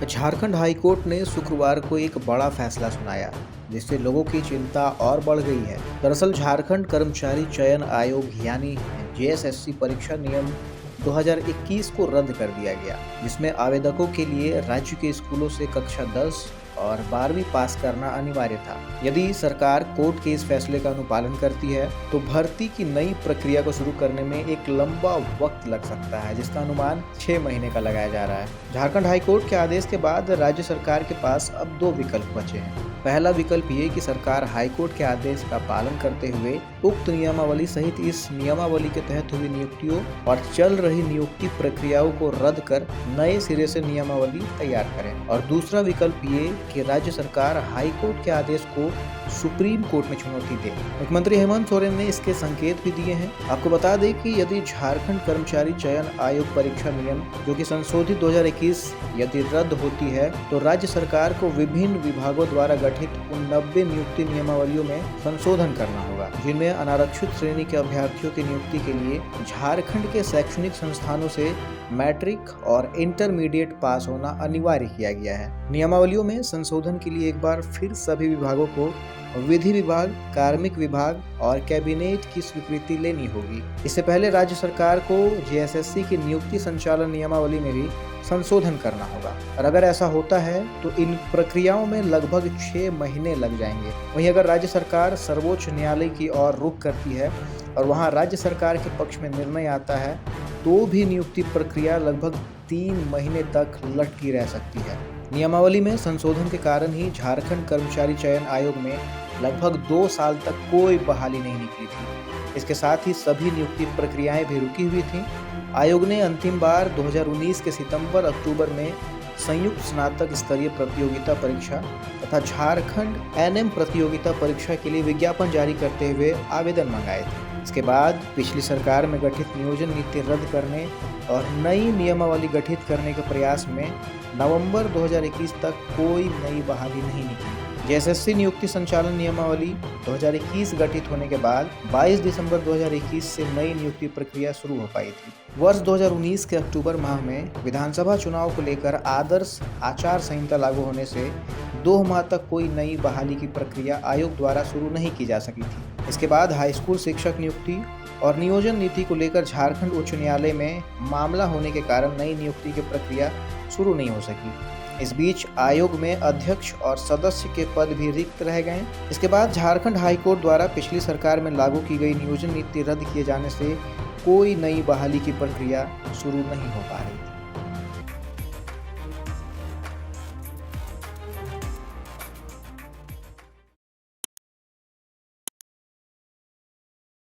Jharkhand high court ने शुक्रवार को एक बड़ा फैसला सुनाया, जिससे लोगों की चिंता और बढ़ गई है। दरअसल झारखंड कर्मचारी चयन आयोग यानी जेएसएससी परीक्षा नियम 2021 को रद्द कर दिया गया, जिसमें आवेदकों के लिए राज्य के स्कूलों से कक्षा 10 और 12वीं पास करना अनिवार्य था। यदि सरकार कोर्ट के इस फैसले का अनुपालन करती है तो भर्ती की नई प्रक्रिया को शुरू करने में एक लंबा वक्त लग सकता है, जिसका अनुमान 6 महीने का लगाया जा रहा है। झारखंड हाईकोर्ट के आदेश के बाद राज्य सरकार के पास अब 2 विकल्प बचे हैं। पहला विकल्प ये कि सरकार हाईकोर्ट के आदेश का पालन करते हुए उक्त नियमावली सहित इस नियमावली के तहत हुई नियुक्तियों और चल रही नियुक्ति प्रक्रियाओं को रद्द कर नए सिरे से नियमावली तैयार करें, और दूसरा विकल्प ये कि राज्य सरकार हाईकोर्ट के आदेश को सुप्रीम कोर्ट में चुनौती दे। मुख्यमंत्री हेमंत सोरेन ने इसके संकेत भी दिए हैं। आपको बता दें कि यदि झारखंड कर्मचारी चयन आयोग परीक्षा नियम जो कि संशोधित 2021 यदि रद्द होती है तो राज्य सरकार को विभिन्न विभागों द्वारा गठित उन 90 नियुक्ति नियमावलियों में संशोधन करना होगा, जिनमें अनारक्षित श्रेणी के अभ्यर्थियों की नियुक्ति के लिए झारखंड के शैक्षणिक संस्थानों से मैट्रिक और इंटरमीडिएट पास होना अनिवार्य किया गया है। नियमावलियों में संशोधन के लिए एक बार फिर सभी विभागों को विधि विभाग, कार्मिक विभाग और कैबिनेट की स्वीकृति लेनी होगी। इससे पहले राज्य सरकार को जेएसएससी की नियुक्ति संचालन नियमावली में भी संशोधन करना होगा, और अगर ऐसा होता है तो इन प्रक्रियाओं में लगभग 6 महीने लग जाएंगे। वहीं अगर राज्य सरकार सर्वोच्च न्यायालय की ओर रुख करती है और वहां राज्य सरकार के पक्ष में निर्णय आता है तो भी नियुक्ति प्रक्रिया लगभग 3 महीने तक लटकी रह सकती है। नियमावली में संशोधन के कारण ही झारखंड कर्मचारी चयन आयोग में लगभग 2 साल तक कोई बहाली नहीं निकली थी। इसके साथ ही सभी नियुक्ति प्रक्रियाएं भी रुकी हुई थीं। आयोग ने अंतिम बार 2019 के सितंबर-अक्टूबर में संयुक्त स्नातक स्तरीय प्रतियोगिता परीक्षा तथा झारखंड एनएम प्रतियोगिता परीक्षा के लिए विज्ञापन जारी करते हुए आवेदन मंगाए थे। इसके बाद पिछली सरकार में गठित नियोजन नीति रद्द करने और नई नियमावली गठित करने के प्रयास में नवंबर 2021 तक कोई नई बहाली नहीं निकली। जेएसएससी नियुक्ति संचालन नियमावली 2021 गठित होने के बाद 22 दिसंबर 2021 से नई नियुक्ति प्रक्रिया शुरू हो पाई थी। वर्ष 2019 के अक्टूबर माह में विधानसभा चुनाव को लेकर आदर्श आचार संहिता लागू होने से 2 माह तक कोई नई बहाली की प्रक्रिया आयोग द्वारा शुरू नहीं की जा सकी थी। इसके बाद हाई स्कूल शिक्षक नियुक्ति और नियोजन नीति को लेकर झारखंड उच्च न्यायालय में मामला होने के कारण नई नियुक्ति की प्रक्रिया शुरू नहीं हो सकी। इस बीच आयोग में अध्यक्ष और सदस्य के पद भी रिक्त रह गए। इसके बाद झारखंड हाईकोर्ट द्वारा पिछली सरकार में लागू की गई नियोजन नीति रद्द किए जाने से कोई नई बहाली की प्रक्रिया शुरू नहीं हो पा रही।